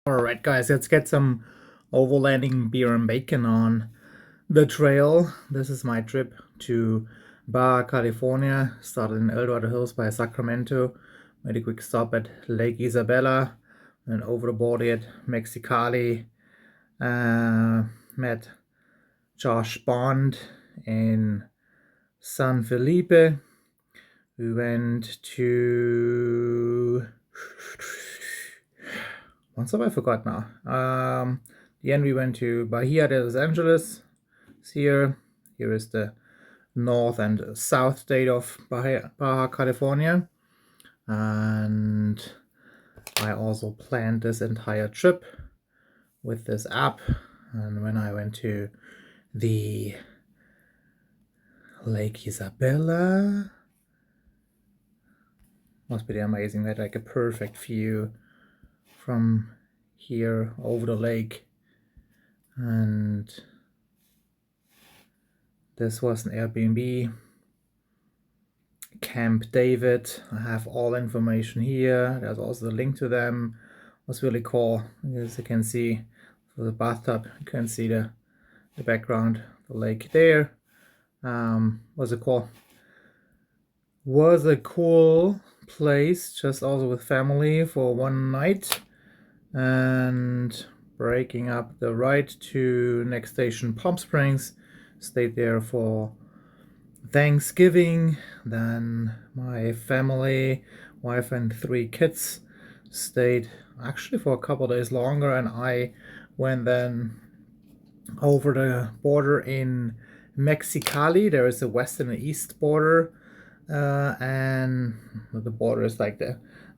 Alright guys, let's get some overlanding beer and bacon on the trail. This is my trip to Baja California. Started in El Dorado Hills by Sacramento. Made a quick stop at Lake Isabella and over the border at Mexicali. Met Josh Bond in San Felipe. We went to... Once have I forgot now. The end we went to Bahia de Los Angeles. Here is the north and south state of Baja California. And I also planned this entire trip with this app. And when I went to the Lake Isabella, must be amazing. We had like a perfect view from here over the lake, and this was an Airbnb, Camp David. I have all information here. There's also the link to them. It was really cool. As you can see, for the bathtub, you can see the background, the lake there. Was a cool place, just also with family for one night, and breaking up the ride to next station Palm Springs. Stayed there for Thanksgiving. Then my family, wife and 3 kids, stayed actually for a couple days longer, and I went then over the border in Mexicali. There is a west and an east border, and the border is like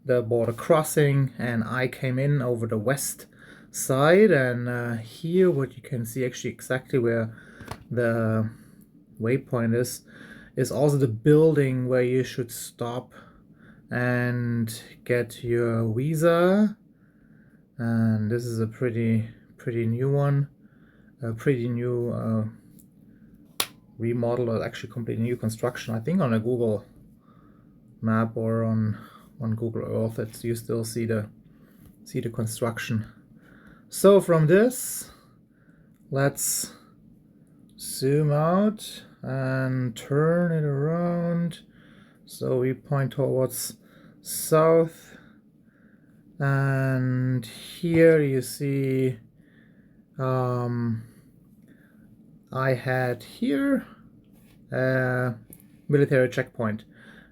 the border crossing, and I came in over the west side. And here what you can see actually exactly where the waypoint is also the building where you should stop and get your visa. And this is a pretty new one, a pretty new remodel, or actually completely new construction. I think on a Google map or on Google Earth, you still see the construction. So from this, let's zoom out and turn it around. So we point towards south, and here you see I had here a military checkpoint.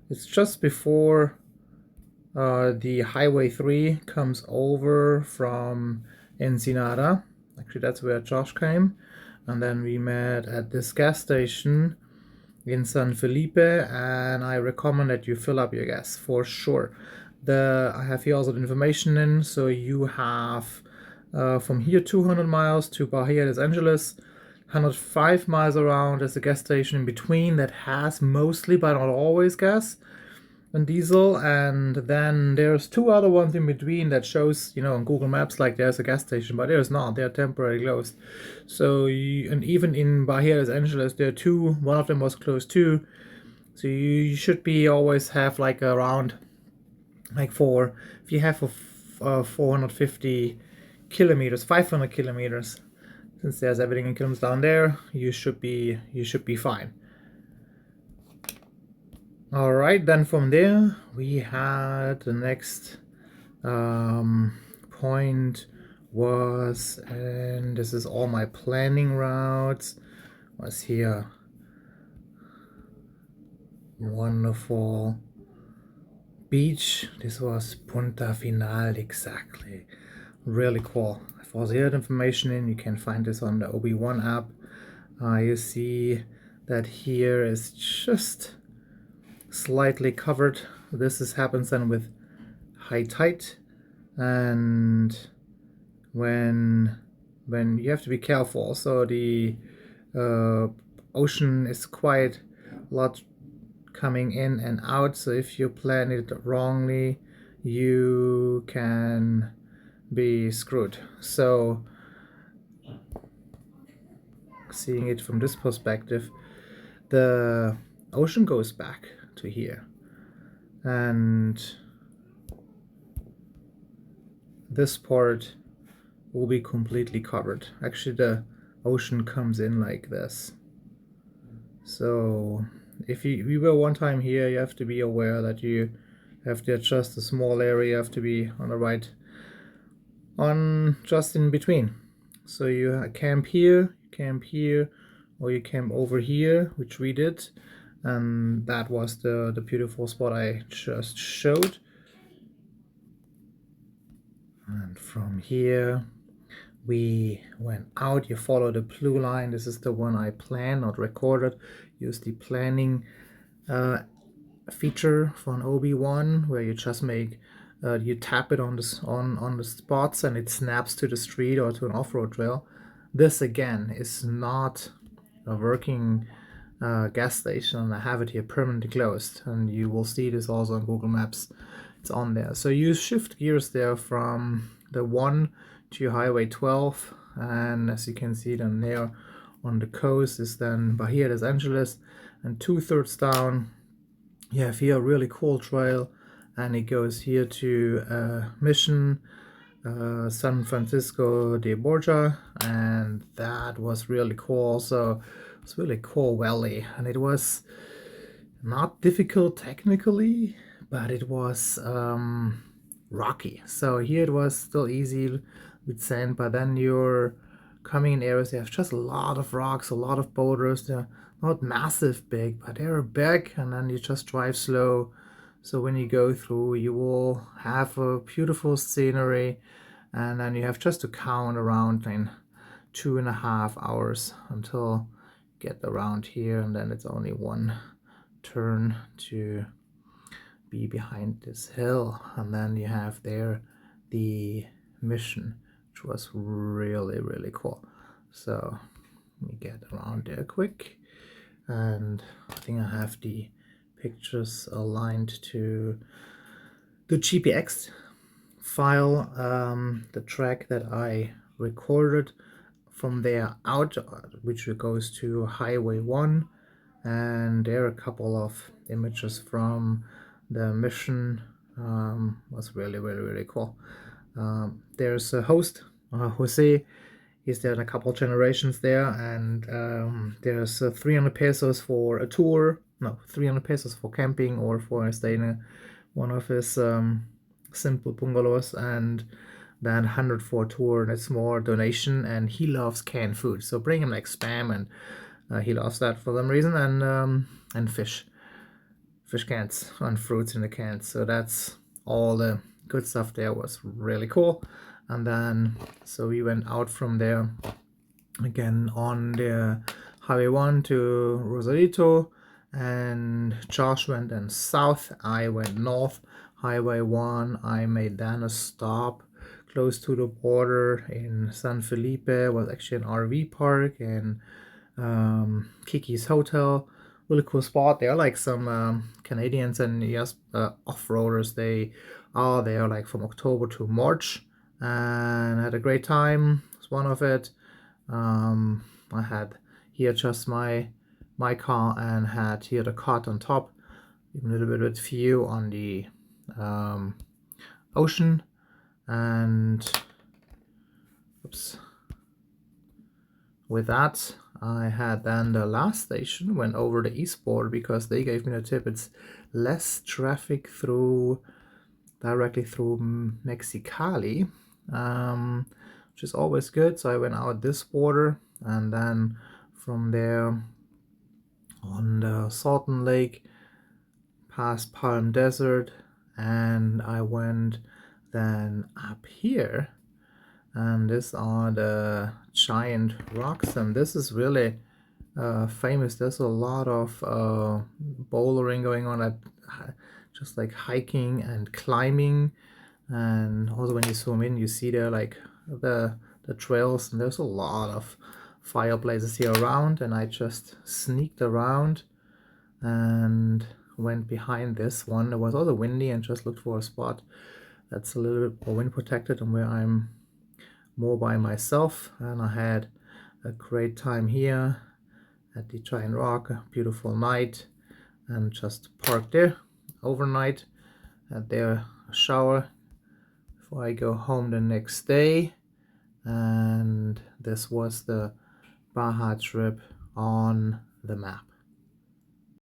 It's just before the Highway 3 comes over from Ensenada. Actually, that's where Josh came. And then we met at this gas station in San Felipe, and I recommend that you fill up your gas for sure. I have here also the information in, so you have from here 200 miles to Bahia de Los Angeles, 105 miles around. There's a gas station in between that has mostly, but not always, gas and diesel, and then there's 2 other ones in between that shows, on Google Maps, like there's a gas station, but there's not. They're temporarily closed. So and even in Bahia de Los Angeles, there are 2. One of them was closed too. So you should be always have like around like if you have 450 kilometers, 500 kilometers, since there's everything in kilometers down there, you should be fine. All right, then from there we had the next point was, and this is all my planning routes, was here. Wonderful beach. This was Punta Final, exactly. Really cool. I've also had information in. You can find this on the OB1 app. You see that here is just slightly covered. This happens then with high tide, and when you have to be careful. So the ocean is quite a lot coming in and out, so if you plan it wrongly, you can be screwed. So seeing it from this perspective, the ocean goes back to here, and this part will be completely covered. Actually, the ocean comes in like this. So if you were one time here, you have to be aware that you have to adjust a small area, you have to be on the right, on just in between. So you camp here, or you camp over here, which we did, and that was the beautiful spot I just showed. And from here we went out. You follow the blue line. This is the one I planned, not recorded. Use the planning feature for an OB1 where you just make you tap it on the spots and it snaps to the street or to an off-road trail. This again is not a working gas station. I have it here permanently closed, and you will see this also on Google Maps. It's on there. So you shift gears there from the 1 to Highway 12, and as you can see then there on the coast is then Bahia Los Angeles, and 2/3 down you have here a really cool trail, and it goes here to Mission, San Francisco de Borja, and that was really cool. So it's really cool valley, and it was not difficult technically, but it was rocky. So here it was still easy with sand, but then you're coming in areas, you have just a lot of rocks, a lot of boulders. They're not massive big, but they're big, and then you just drive slow. So when you go through, you will have a beautiful scenery, and then you have just to count around in 2.5 hours until you get around here, and then it's only one turn to be behind this hill, and then you have there the Mission, which was really cool. So let me get around there quick, and I think I have the pictures aligned to the GPX file, the track that I recorded from there out, which goes to Highway 1, and there are a couple of images from the Mission. Was really cool. There's a host, Jose. He's there in a couple generations there, and there's 300 pesos for a tour. No, 300 pesos for camping or for staying in one of his simple bungalows, and then 100 for a tour. That's more donation, and he loves canned food, so bring him like Spam, and he loves that for some reason, and fish cans and fruits in the cans. So that's all the good stuff there. Was really cool. And then so we went out from there again on the Highway 1 to Rosarito, and Josh went then south, I went north. Highway 1, I made then a stop close to the border in San Felipe. It was actually an RV park, and Kiki's Hotel. Really cool spot. There are like some Canadians and yes, off-roaders. They are there like from October to March, and had a great time. It's one of it. I had here just my car, and had here the cot on top, even a little bit of view on the ocean. And oops, with that I had then the last station, went over the east border because they gave me the tip. It's less traffic through directly through Mexicali, which is always good. So I went out this border, and then from there on the Salton Lake, past Palm Desert, and I went then up here, and these are the giant rocks, and this is really famous. There's a lot of bouldering going on, just like hiking and climbing. And also when you zoom in, you see there like the trails, and there's a lot of fireplaces here around. And I just sneaked around and went behind this one. It was also windy, and just looked for a spot that's a little bit more wind protected and where I'm more by myself. And I had a great time here at the giant rock. A beautiful night, and just parked there overnight, had there a shower before I go home the next day. And this was the Baja trip on the map.